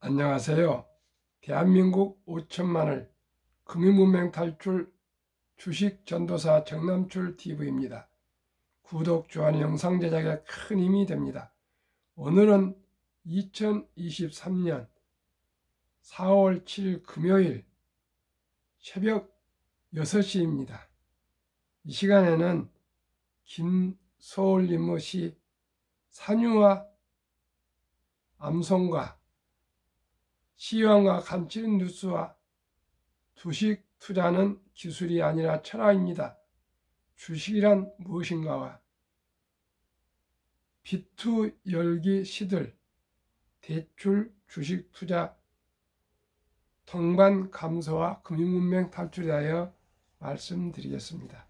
안녕하세요. 대한민국 5천만을 금융문맹 탈출 주식전도사 정남출TV입니다. 구독, 좋아요, 영상 제작에 큰 힘이 됩니다. 오늘은 2023년 4월 7일 금요일 새벽 6시입니다. 이 시간에는 김소울님의 시 산유와 암송가, 시황과 간추린 뉴스와 주식 투자는 기술이 아니라 철학입니다. 주식이란 무엇인가와 비투 열기 시들, 대출 주식 투자, 통반 감소와 금융문맹 탈출에 대하여 말씀드리겠습니다.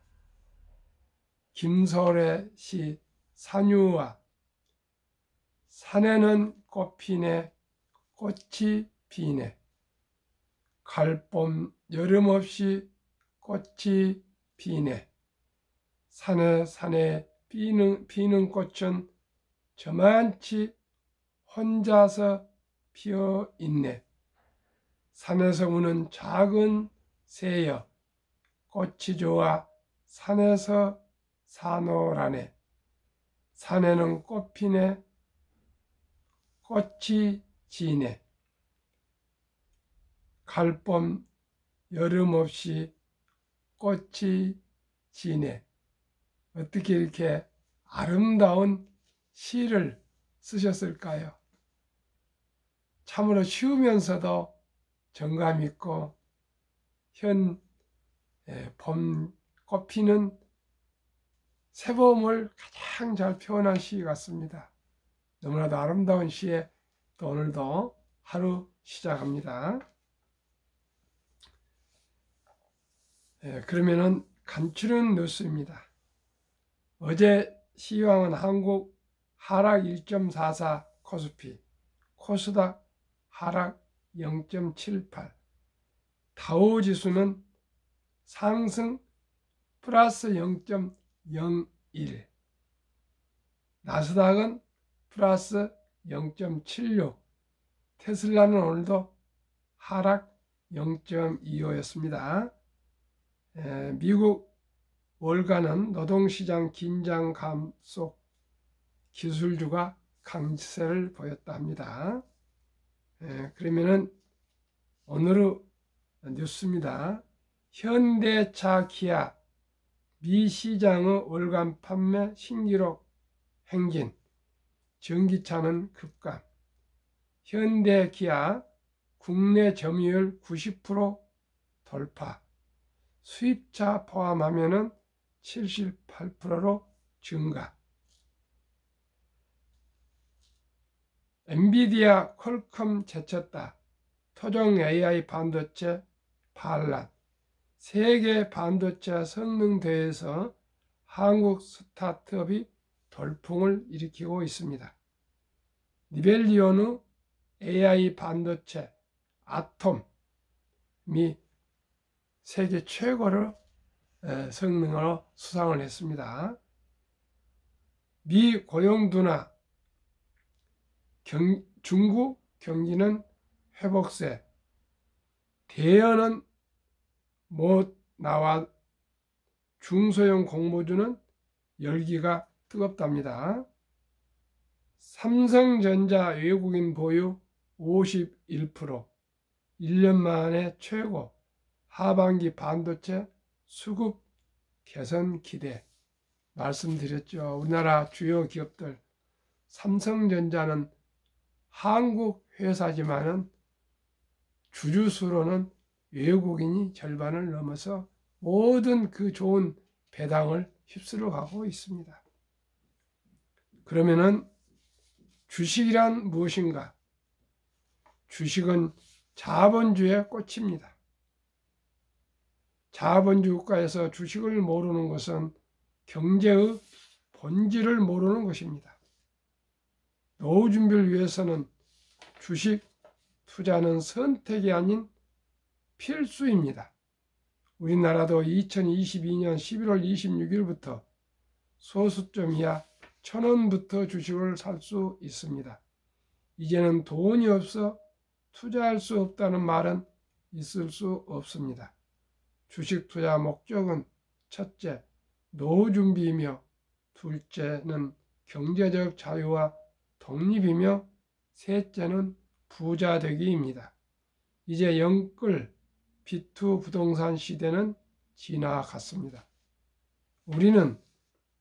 김소울의 시 산유와 산에는 꽃피네 꽃이 피네 가을봄 여름 없이 꽃이 피네 산에 피는 꽃은 저만치 혼자서 피어 있네. 산에서 우는 작은 새여 꽃이 좋아 산에서 사노라네. 산에는 꽃 피네 꽃이 지네. 가을봄 여름 없이 꽃이 지네. 어떻게 이렇게 아름다운 시를 쓰셨을까요? 참으로 쉬우면서도 정감 있고 봄 꽃피는 새봄을 가장 잘 표현한 시 같습니다. 너무나도 아름다운 시에 또 오늘도 하루 시작합니다. 그러면은 간추린 뉴스입니다. 어제 시황은 한국 하락 1.44 코스피, 코스닥 하락 0.78, 다우지수는 상승 플러스 0.01, 나스닥은 플러스 0.76, 테슬라는 오늘도 하락 0.25였습니다. 미국 월가는 노동시장 긴장 감속 기술주가 강세를 보였다 합니다. 그러면은 오늘의 뉴스입니다. 현대차 기아 미 시장의 월간 판매 신기록 행진, 전기차는 급감. 현대 기아 국내 점유율 90% 돌파. 수입차 포함하면은 78%로 증가. 엔비디아 퀄컴 제쳤다. 토종 AI 반도체 반란. 세계 반도체 성능 대회에서 한국 스타트업이 돌풍을 일으키고 있습니다. 니벨리온의 AI 반도체 아톰이 세계 최고로 성능으로 수상을 했습니다. 미 고용 둔화, 중국 경기는 회복세, 대여는 못 나와 중소형 공모주는 열기가 뜨겁답니다. 삼성전자 외국인 보유 51%, 1년 만에 최고. 하반기 반도체 수급 개선 기대. 말씀드렸죠. 우리나라 주요 기업들, 삼성전자는 한국 회사지만은 주주수로는 외국인이 절반을 넘어서 모든 그 좋은 배당을 휩쓸어 가고 있습니다. 그러면은 주식이란 무엇인가? 주식은 자본주의 꽃입니다. 자본주의 국가에서 주식을 모르는 것은 경제의 본질을 모르는 것입니다. 노후 준비를 위해서는 주식 투자는 선택이 아닌 필수입니다. 우리나라도 2022년 11월 26일부터 소수점 이하 1,000원부터 주식을 살 수 있습니다. 이제는 돈이 없어 투자할 수 없다는 말은 있을 수 없습니다. 주식 투자 목적은 첫째, 노후 준비이며 둘째는 경제적 자유와 독립이며 셋째는 부자 되기입니다. 이제 영끌 B2 부동산 시대는 지나갔습니다. 우리는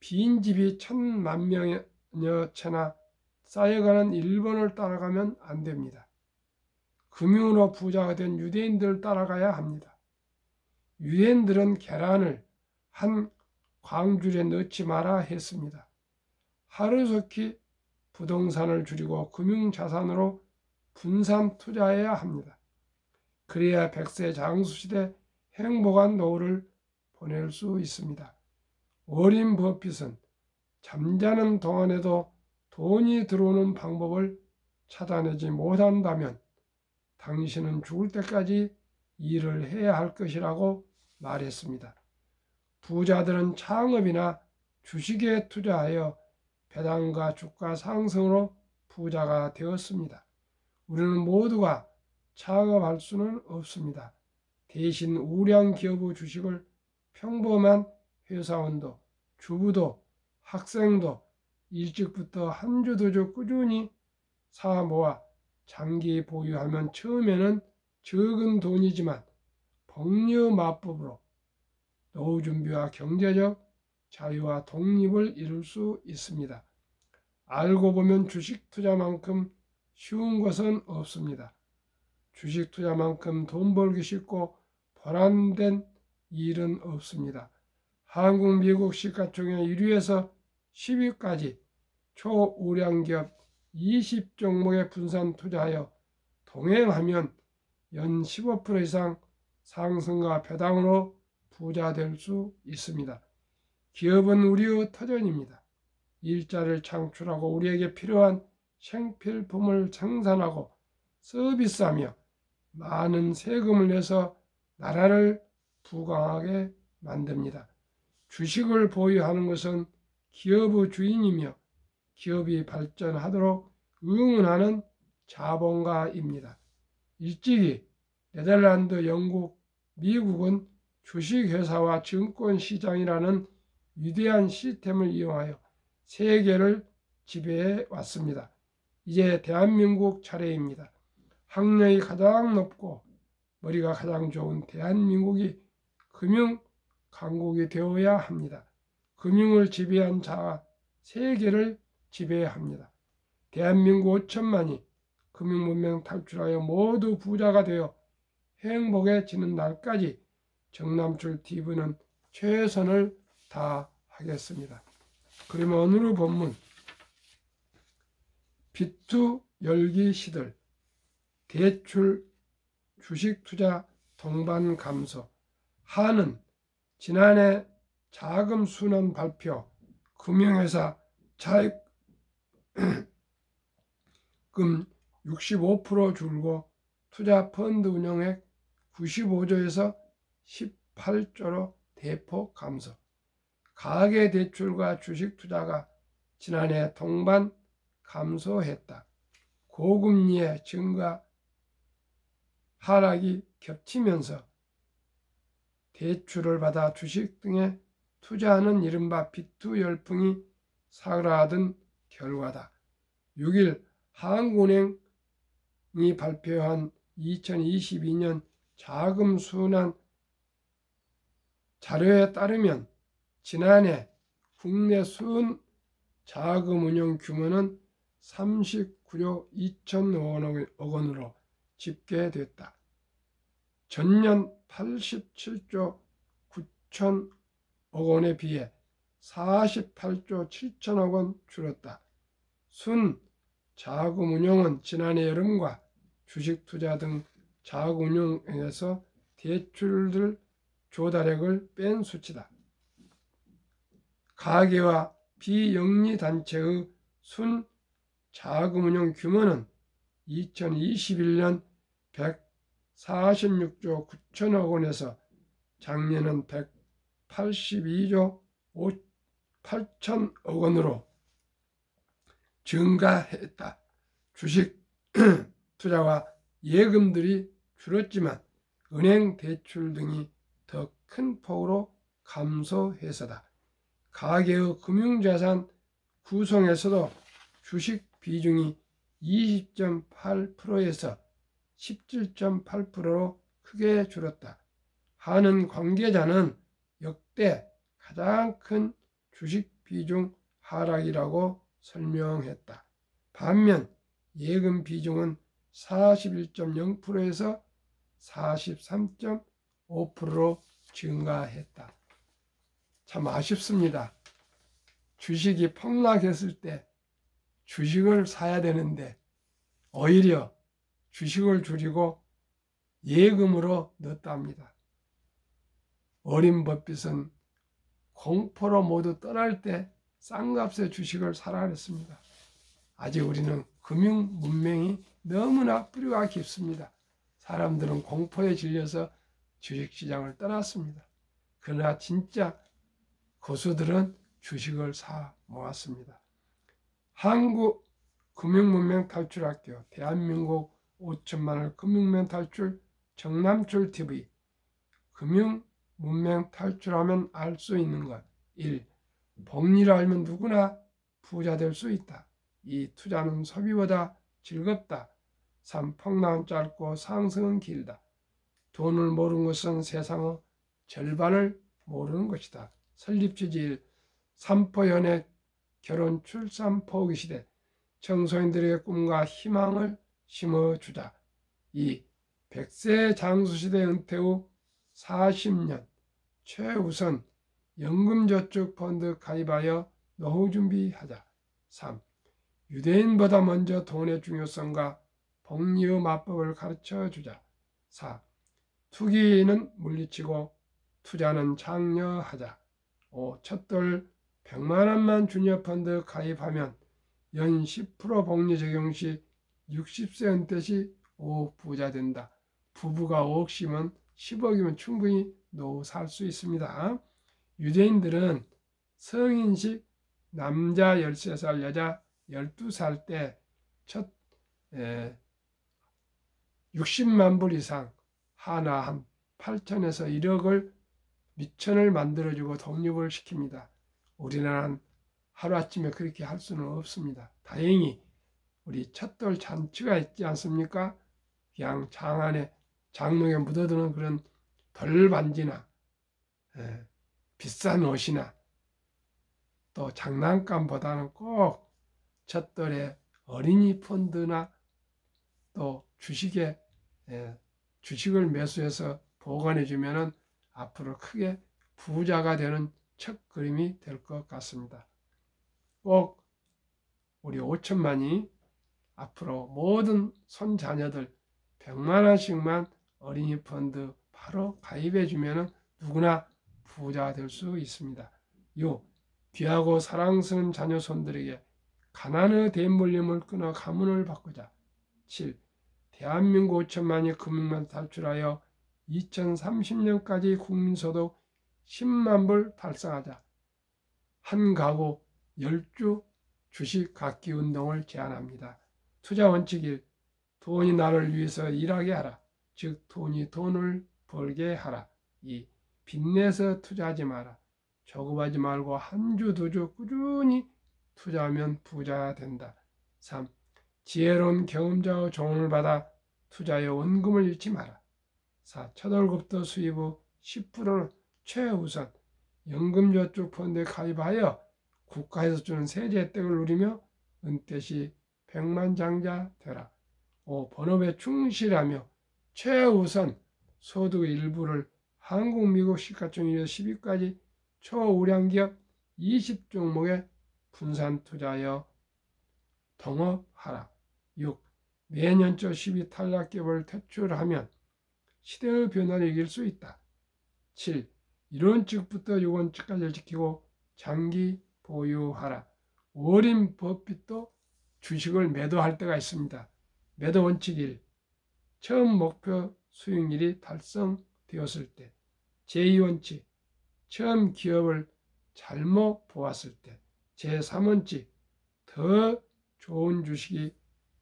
빈집이 1000만 채나 쌓여가는 일본을 따라가면 안 됩니다. 금융으로 부자가 된 유대인들을 따라가야 합니다. 유대인들은 계란을 한 광줄에 넣지 마라 했습니다. 하루속히 부동산을 줄이고 금융자산으로 분산 투자해야 합니다. 그래야 100세 장수시대 행복한 노후를 보낼 수 있습니다. 워린 버핏은 잠자는 동안에도 돈이 들어오는 방법을 찾아내지 못한다면 당신은 죽을 때까지 일을 해야 할 것이라고 말했습니다. 부자들은 창업이나 주식에 투자하여 배당과 주가 상승으로 부자가 되었습니다. 우리는 모두가 창업할 수는 없습니다. 대신 우량 기업의 주식을 평범한 회사원도, 주부도, 학생도 일찍부터 한 주 두 주 꾸준히 사 모아 장기 보유하면 처음에는 적은 돈이지만 복리마법으로 노후 준비와 경제적 자유와 독립을 이룰 수 있습니다. 알고 보면 주식 투자만큼 쉬운 것은 없습니다. 주식 투자만큼 돈 벌기 쉽고 보람된 일은 없습니다. 한국, 미국 시가총액 1위에서 10위까지 초우량 기업 20종목에 분산 투자하여 동행하면 연 15% 이상 상승과 배당으로 부자 될 수 있습니다. 기업은 우리의 터전입니다. 일자리를 창출하고 우리에게 필요한 생필품을 생산하고 서비스하며 많은 세금을 내서 나라를 부강하게 만듭니다. 주식을 보유하는 것은 기업의 주인이며 기업이 발전하도록 응원하는 자본가입니다. 일찍이 네덜란드, 영국, 미국은 주식회사와 증권시장이라는 위대한 시스템을 이용하여 세계를 지배해 왔습니다. 이제 대한민국 차례입니다. 학력이 가장 높고 머리가 가장 좋은 대한민국이 금융 강국이 되어야 합니다. 금융을 지배한 자가 세계를 지배해야 합니다. 대한민국 5천만이 금융문명 탈출하여 모두 부자가 되어 행복해지는 날까지 정남출 TV는 최선을 다하겠습니다. 그러면 오늘의 본문 B2 열기 시들 대출 주식 투자 동반 감소 하는 지난해 자금 순환 발표 금융회사 차입금 65% 줄고 투자 펀드 운용액 95조에서 18조로 대폭 감소. 가계대출과 주식 투자가 지난해 동반 감소했다. 고금리의 증가 하락이 겹치면서 대출을 받아 주식 등에 투자하는 이른바 B2 열풍이 사그라든 결과다. 6일 한국은행이 발표한 2022년 자금 순환 자료에 따르면 지난해 국내 순 자금 운용 규모는 39조 2천억 원으로 집계됐다. 전년 87조 9천억 원에 비해 48조 7천억 원 줄었다. 순 자금 운용은 지난해 여름과 주식 투자 등 자금 운용에서 대출들 조달액을 뺀 수치다. 가계와 비영리단체의 순 자금운용 규모는 2021년 146조 9천억 원에서 작년은 182조 8천억 원으로 증가했다. 주식 투자와 예금들이 줄었지만 은행 대출 등이 더 큰 폭으로 감소해서다. 가계의 금융자산 구성에서도 주식 비중이 20.8%에서 17.8%로 크게 줄었다. 하는 관계자는 역대 가장 큰 주식 비중 하락이라고 설명했다. 반면 예금 비중은 41.0%에서 43.5%로 증가했다. 참 아쉽습니다. 주식이 폭락했을 때 주식을 사야 되는데 오히려 주식을 줄이고 예금으로 넣었다 합니다. 어린 법빗은 공포로 모두 떠날 때 싼 값에 주식을 사라 그랬습니다. 아직 우리는 금융 문명이 너무나 뿌리가 깊습니다. 사람들은 공포에 질려서 주식시장을 떠났습니다. 그러나 진짜 고수들은 주식을 사 모았습니다. 한국 금융문명 탈출학교, 대한민국 5천만원 금융문명 탈출, 정남출TV. 금융문명 탈출하면 알 수 있는 것. 1. 복리를 알면 누구나 부자 될 수 있다. 2. 투자는 소비보다 즐겁다. 3. 폭락은 짧고 상승은 길다. 돈을 모르는 것은 세상의 절반을 모르는 것이다. 설립주지 1. 삼포연애 결혼 출산 포기 시대. 청소년들에게 꿈과 희망을 심어주자. 2. 100세 장수시대 은퇴 후 40년 최우선 연금저축펀드 가입하여 노후 준비하자. 3. 유대인보다 먼저 돈의 중요성과 복리의 마법을 가르쳐주자. 4. 투기는 물리치고 투자는 장려하자. 5. 첫돌 100만원만 주니어펀드 가입하면 연 10% 복리 적용 시 60세 은퇴 시 5억 부자 된다. 부부가 5억 씩이면 10억이면 충분히 노후 살 수 있습니다. 유대인들은 성인식 남자 13살 여자 12살 때 첫 60만 불 이상 하나 한 8천에서 1억을 미천을 만들어주고 독립을 시킵니다. 우리나라는 하루아침에 그렇게 할 수는 없습니다. 다행히 우리 첫돌 잔치가 있지 않습니까? 그냥 장 안에 장롱에 묻어두는 그런 돌반지나 비싼 옷이나 또 장난감보다는 꼭 첫돌에 어린이 펀드나 또 주식을 매수해서 보관해 주면은 앞으로 크게 부자가 되는 첫 그림이 될 것 같습니다. 꼭 우리 5천만이 앞으로 모든 손자녀들 100만 원씩만 어린이 펀드 바로 가입해 주면은 누구나 부자가 될 수 있습니다. 6. 귀하고 사랑스러운 자녀 손들에게 가난의 대물림을 끊어 가문을 바꾸자. 7. 대한민국 5천만이 금융만 탈출하여 2030년까지 국민소득 10만 불 달성하자. 한 가구 10주 주식 갖기 운동을 제안합니다. 투자 원칙 1. 돈이 나를 위해서 일하게 하라. 즉 돈이 돈을 벌게 하라. 2. 빚내서 투자하지 마라. 조급하지 말고 한 주, 두 주 꾸준히 투자하면 부자가 된다. 3. 지혜로운 경험자의 조언을 받아 투자에 원금을 잃지 마라. 4. 첫 월급부터 수입 후 10%는 최우선 연금저축펀드에 가입하여 국가에서 주는 세제 혜택을 누리며 은퇴 시 백만장자 되라. 5. 본업에 충실하며 최우선 소득의 일부를 한국, 미국 시가총액 10위까지 초우량기업 20종목에 분산 투자하여 동업하라. 6. 내년초 10위 탈락기업을 퇴출하면 시대의 변화를 이길 수 있다. 7. 이론칙부터 6원칙까지 지키고 장기 보유하라. 워렌 버핏도 주식을 매도할 때가 있습니다. 매도 원칙 1. 처음 목표 수익률이 달성되었을 때. 제2원칙. 처음 기업을 잘못 보았을 때. 제3원칙. 더 좋은 주식이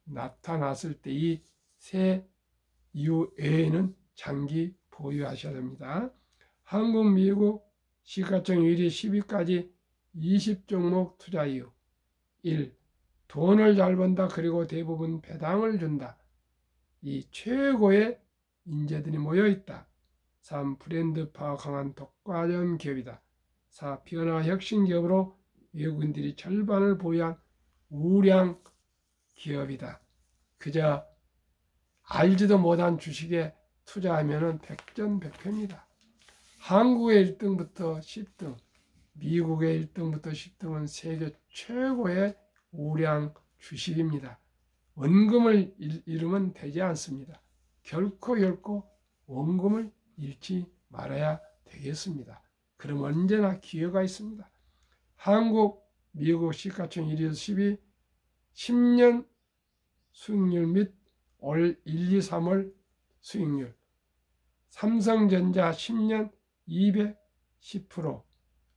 나타났을 때. 이 세 이후에는 장기 보유하셔야 됩니다. 한국, 미국 시가총 1위 10위까지 20종목 투자 이유. 1. 돈을 잘 번다. 그리고 대부분 배당을 준다. 2. 최고의 인재들이 모여있다. 3. 브랜드파 강한 독과점 기업이다. 4. 변화 혁신 기업으로 외국인들이 절반을 보유한 우량 기업이다. 그저 알지도 못한 주식에 투자하면 백전백패입니다. 한국의 1등부터 10등, 미국의 1등부터 10등은 세계 최고의 우량 주식입니다. 원금을 잃으면 되지 않습니다. 결코 원금을 잃지 말아야 되겠습니다. 그럼 언제나 기회가 있습니다. 한국, 미국 시가총 1위에서 10위, 10년 수익률 및 올 1, 2, 3월 수익률. 삼성전자 10년 210%,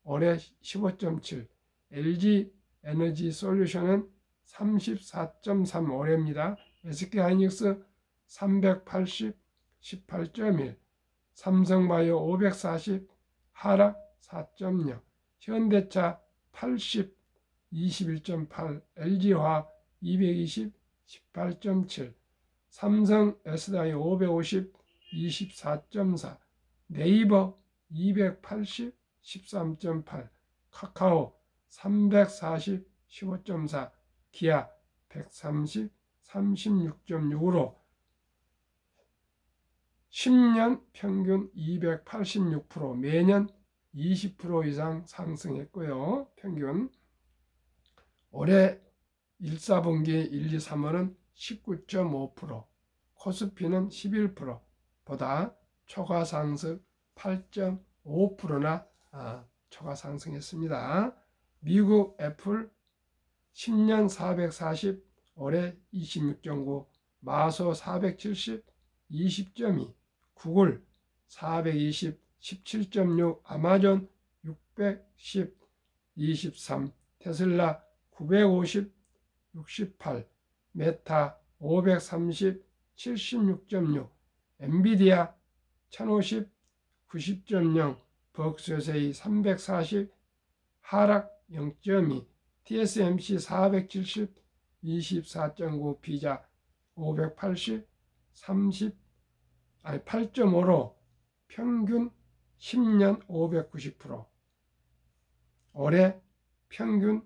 올해 15.7%, LG 에너지 솔루션은 34.3 올해입니다. SK하이닉스 380, 18.1, 삼성바이오 540, 하락 4.0, 현대차 80, 21.8, LG화학 220, 18.7, 삼성 SDI 550, 24.4, 네이버 280, 13.8, 카카오 340, 15.4, 기아 130, 36.6으로 10년 평균 286%, 매년 20% 이상 상승했고요. 평균 올해 1, 4분기 1, 2, 3월은 19.5%, 코스피는 11%보다 초과 상승 8.5%나 초과 상승했습니다. 미국 애플 10년 440, 올해 26.9, 마소 470, 20.2, 구글 420, 17.6, 아마존 610, 23, 테슬라 950, 68, 메타 530, 76.6, 엔비디아 1050, 90.0, 벅스웨세이 340, 하락 0.2, TSMC 470, 24.9, 비자 580, 8.5로 평균 10년 590%, 올해 평균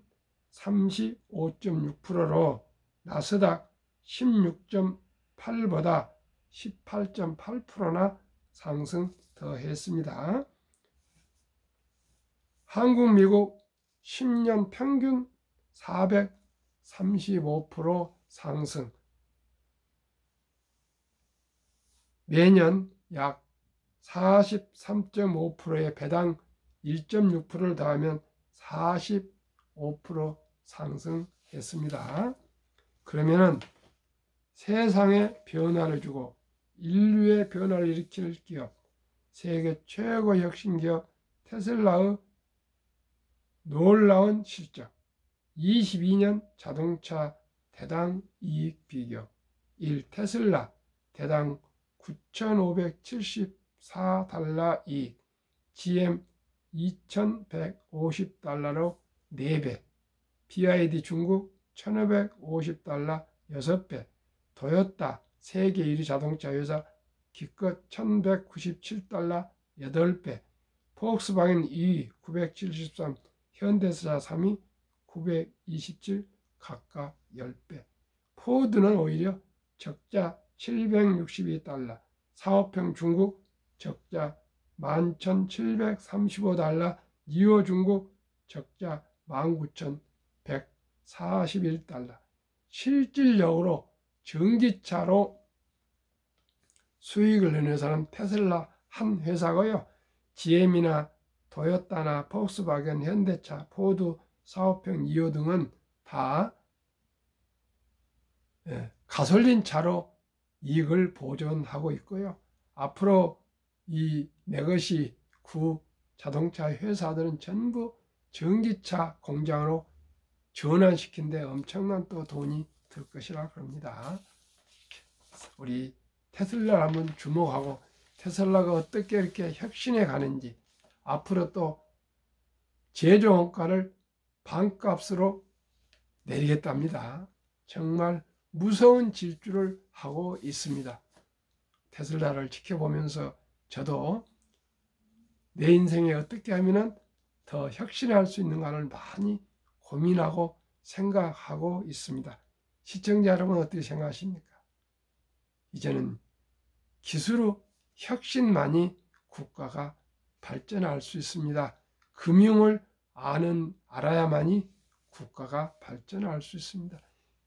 35.6%로 나스닥 16.8보다 18.8%나 상승 더 했습니다. 한국, 미국 10년 평균 435% 상승, 매년 약 43.5%의 배당 1.6%를 더하면 45% 상승했습니다. 그러면은 세상에 변화를 주고 인류의 변화를 일으킬 기업, 세계 최고 혁신 기업 테슬라의 놀라운 실적, 22년 자동차 대당 이익 비교. 1. 테슬라 대당 9,574달러 이익, GM 2,150달러로 4배, BYD 중국 1,550달러 6배, 도요타 세계 1위 자동차 회사 기껏 1,197달러 8배, 폭스바겐 2위 973, 현대차 3위 927 각각 10배. 포드는 오히려 적자 762달러, 사업형 중국 적자 11,735달러, 니오 중국 적자 19,141달러. 실질적으로 전기차로 수익을 내는 회사는 테슬라 한 회사고요. GM이나 도요타나 폭스바겐, 현대차, 포드, 사업형 니오 등은 다 가솔린 차로 이익을 보존하고 있고요. 앞으로 이 네거시 구 자동차 회사들은 전부 전기차 공장으로 전환시킨 데 엄청난 또 돈이 들 것이라 그럽니다. 우리 테슬라를 한번 주목하고 테슬라가 어떻게 이렇게 혁신해 가는지, 앞으로 또 제조 원가를 반값으로 내리겠답니다. 정말 무서운 질주를 하고 있습니다. 테슬라를 지켜보면서 저도 내 인생에 어떻게 하면 더 혁신할 수 있는가를 많이 고민하고 생각하고 있습니다. 시청자 여러분 어떻게 생각하십니까? 이제는 기술로 혁신만이 국가가 발전할 수 있습니다. 금융을 알아야만이 국가가 발전할 수 있습니다.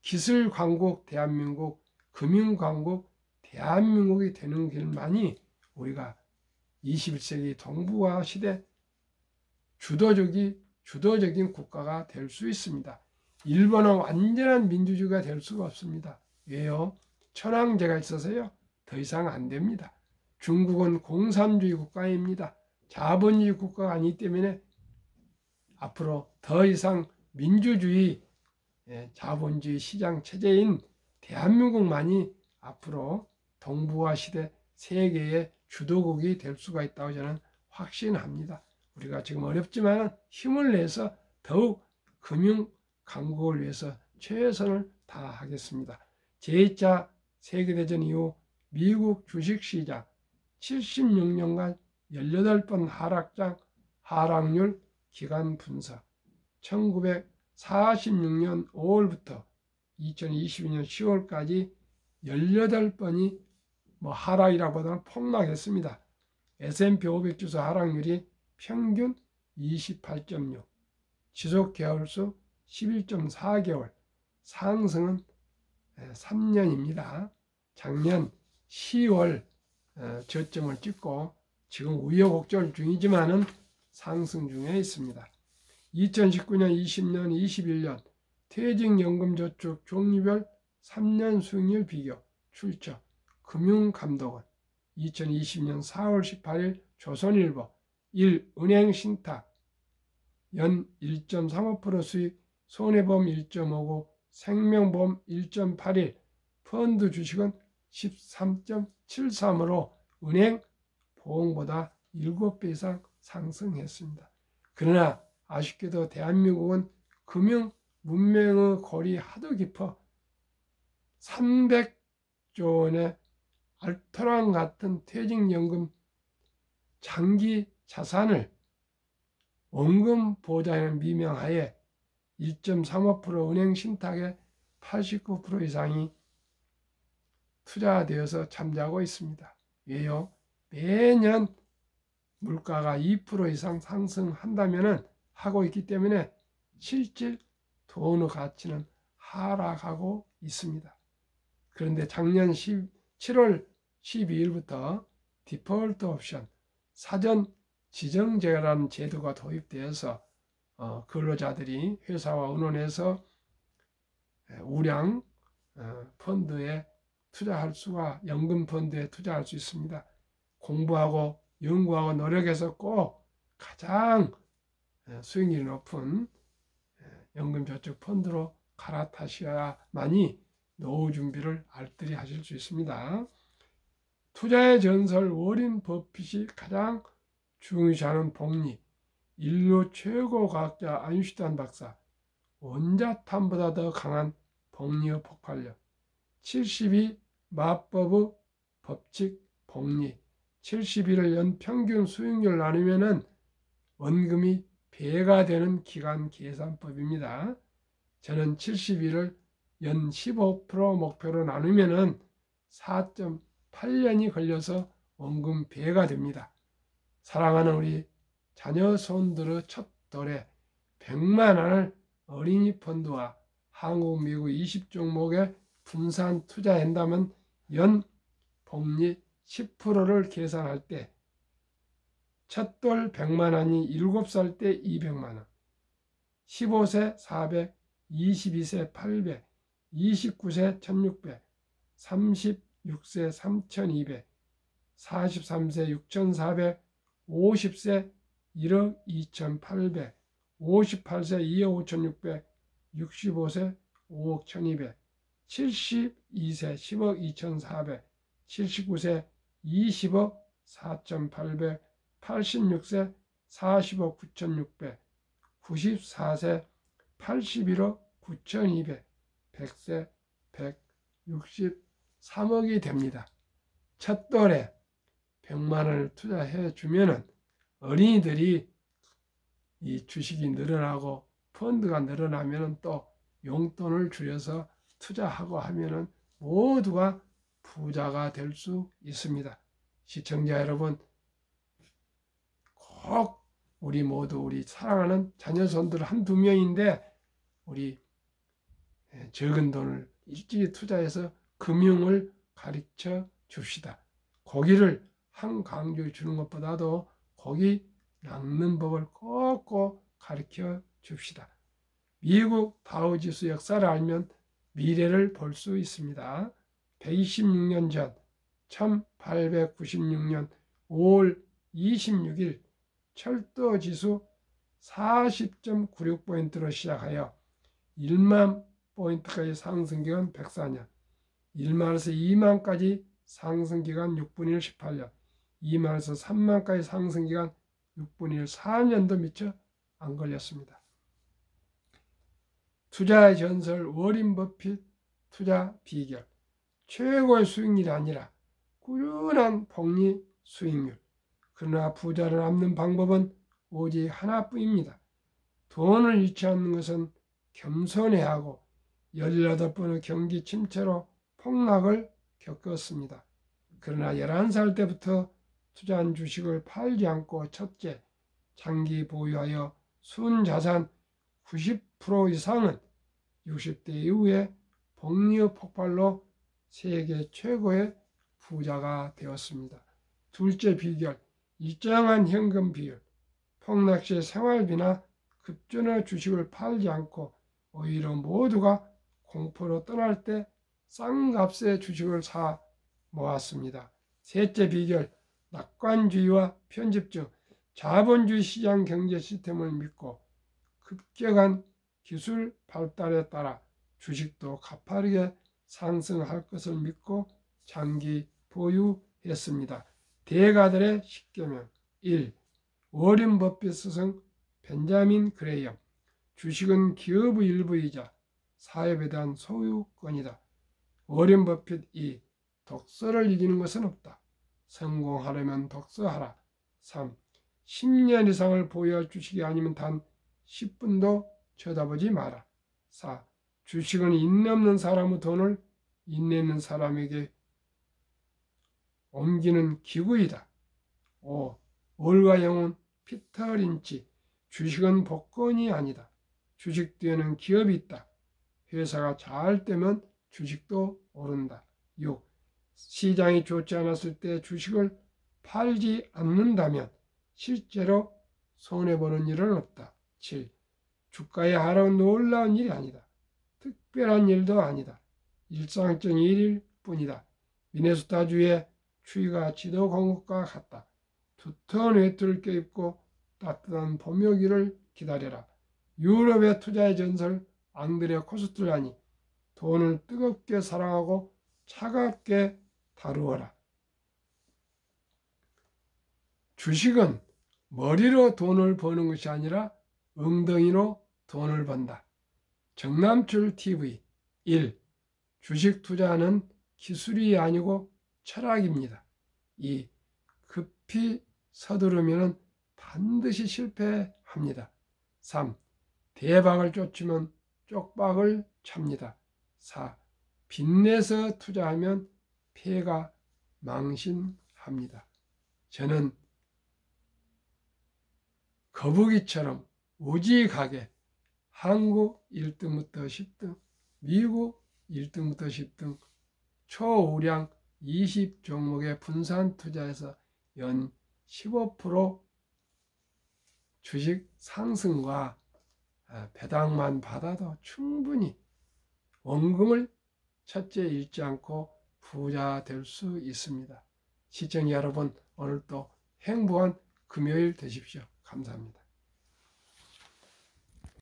기술 강국 대한민국, 금융 강국 대한민국이 되는 길만이 우리가 21세기 동북아 시대 주도적인 국가가 될 수 있습니다. 일본은 완전한 민주주의가 될 수가 없습니다. 왜요? 천황제가 있어서요. 더 이상 안 됩니다. 중국은 공산주의 국가입니다. 자본주의 국가가 아니기 때문에 앞으로 더 이상 민주주의, 자본주의 시장 체제인 대한민국만이 앞으로 동북아 시대 세계의 주도국이 될 수가 있다고 저는 확신합니다. 우리가 지금 어렵지만 힘을 내서 더욱 금융 강국을 위해서 최선을 다하겠습니다. 제2차 세계대전 이후 미국 주식시장 76년간 18번 하락률 기간 분석, 1946년 5월부터 2022년 10월까지 18번이 하락이라보다는 폭락했습니다. S&P 500 지수 하락률이 평균 28.6, 지속 개월수 11.4개월, 상승은 3년입니다. 작년 10월 저점을 찍고 지금 우여곡절 중이지만은 상승 중에 있습니다. 2019년, 20년, 21년 퇴직연금저축 종류별 3년 수익률 비교 출처 금융감독원 2020년 4월 18일 조선일보 1. 은행신탁 연 1.35% 수익 손해보험 1.59 생명보험 1.81 펀드 주식은 13.73으로 은행 보험보다 7배 이상 상승했습니다. 그러나 아쉽게도 대한민국은 금융 문명의 골이 하도 깊어 300조 원의 알토란 같은 퇴직연금 장기 자산을 원금 보장에는 미명하에 1.35% 은행 신탁의 89% 이상이 투자되어서 잠자고 있습니다. 왜요? 매년 물가가 2% 이상 상승한다면 하고 있기 때문에 실질 돈의 가치는 하락하고 있습니다. 그런데 작년 7월 12일부터 디폴트 옵션 사전 지정제라는 제도가 도입되어서 근로자들이 회사와 의논해서 우량 펀드에 투자할 수가 연금 펀드에 투자할 수 있습니다. 공부하고 연구하고 노력해서 꼭 가장 수익률이 높은 연금저축 펀드로 갈아타셔야만이 노후 준비를 알뜰히 하실 수 있습니다. 투자의 전설 워렌 버핏이 가장 중시하는 복리, 인류 최고 과학자 아인슈타인 박사, 원자탄보다 더 강한 복리의 폭발력, 72 마법의 법칙 복리, 71을 연 평균 수익률 나누면은 원금이 배가 되는 기간 계산법입니다. 저는 71을 연 15% 목표로 나누면은 4.8년이 걸려서 원금 배가 됩니다. 사랑하는 우리 자녀 손들의 첫 돌에 100만 원을 어린이 펀드와 한국, 미국 20종목에 분산 투자한다면 연 복리 10%를 계산할 때 첫 돌 100만 원이 7살 때 200만 원, 15세 400, 22세 800, 29세 1600, 36세 3200, 43세 6400, 50세 1억 2800, 58세 2억 5600, 65세 5억 1200, 72세 10억 2400, 79세 20억 4,800, 86세 40억 9,600, 94세 81억 9,200, 100세 163억이 됩니다. 첫 돌에 100만 원을 투자해 주면은 어린이들이 이 주식이 늘어나고 펀드가 늘어나면은 또 용돈을 줄여서 투자하고 하면은 모두가 부자가 될 수 있습니다. 시청자 여러분, 꼭 우리 모두 우리 사랑하는 자녀손들 한두 명인데 우리 적은 돈을 일찍이 투자해서 금융을 가르쳐 줍시다. 고기를 한 강주 주는 것보다도 고기 낚는 법을 꼭꼭 가르쳐 줍시다. 미국 다우지수 역사를 알면 미래를 볼 수 있습니다. 126년 전 1896년 5월 26일 철도지수 40.96포인트로 시작하여 1만 포인트까지 상승기간 104년, 1만에서 2만까지 상승기간 6분의 1 18년, 2만에서 3만까지 상승기간 6분의 1 4년도 미처 안 걸렸습니다. 투자의 전설 워린 버핏 투자 비결. 최고의 수익률이 아니라 꾸준한 복리 수익률. 그러나 부자를 얻는 방법은 오직 하나뿐입니다. 돈을 잃지 않는 것은 겸손해야 하고 18번의 경기 침체로 폭락을 겪었습니다. 그러나 11살 때부터 투자한 주식을 팔지 않고 첫째, 장기 보유하여 순자산 90% 이상은 60대 이후에 복리의 폭발로 세계 최고의 부자가 되었습니다. 둘째 비결, 일정한 현금 비율. 폭락 시 생활비나 급전의 주식을 팔지 않고 오히려 모두가 공포로 떠날 때 싼 값의 주식을 사 모았습니다. 셋째 비결, 낙관주의와 편집증. 자본주의 시장 경제 시스템을 믿고 급격한 기술 발달에 따라 주식도 가파르게 상승할 것을 믿고 장기 보유했습니다. 대가들의 10계명. 1. 워린 버핏 스승 벤자민 그레이엄. 주식은 기업의 일부이자 사업에 대한 소유권이다. 워린 버핏 2. 독서를 이기는 것은 없다. 성공하려면 독서하라. 3. 10년 이상을 보유할 주식이 아니면 단 10분도 쳐다보지 마라. 4. 주식은 인내 없는 사람의 돈을 인내 있는 사람에게 옮기는 기구이다. 5. 월가 영혼 피터 린치. 주식은 복권이 아니다. 주식 뒤에는 기업이 있다. 회사가 잘 되면 주식도 오른다. 6. 시장이 좋지 않았을 때 주식을 팔지 않는다면 실제로 손해보는 일은 없다. 7. 주가의 하락은 놀라운 일이 아니다. 특별한 일도 아니다. 일상적인 일일 뿐이다. 미네소타주의 추위가 지도 공급과 같다. 두터운 외투를 껴입고 따뜻한 봄여기를 기다려라. 유럽의 투자의 전설 앙드레 코스툴라니. 돈을 뜨겁게 사랑하고 차갑게 다루어라. 주식은 머리로 돈을 버는 것이 아니라 엉덩이로 돈을 번다. 정남출 TV. 1. 주식 투자는 기술이 아니고 철학입니다. 2. 급히 서두르면 반드시 실패합니다. 3. 대박을 쫓으면 쪽박을 찹니다. 4. 빚내서 투자하면 폐가 망신합니다. 저는 거북이처럼 우직하게 한국 1등부터 10등, 미국 1등부터 10등, 초우량 20 종목에 분산 투자해서 연 15% 주식 상승과 배당만 받아도 충분히 원금을 첫째 잃지 않고 부자 될 수 있습니다. 시청자 여러분, 오늘도 행복한 금요일 되십시오. 감사합니다.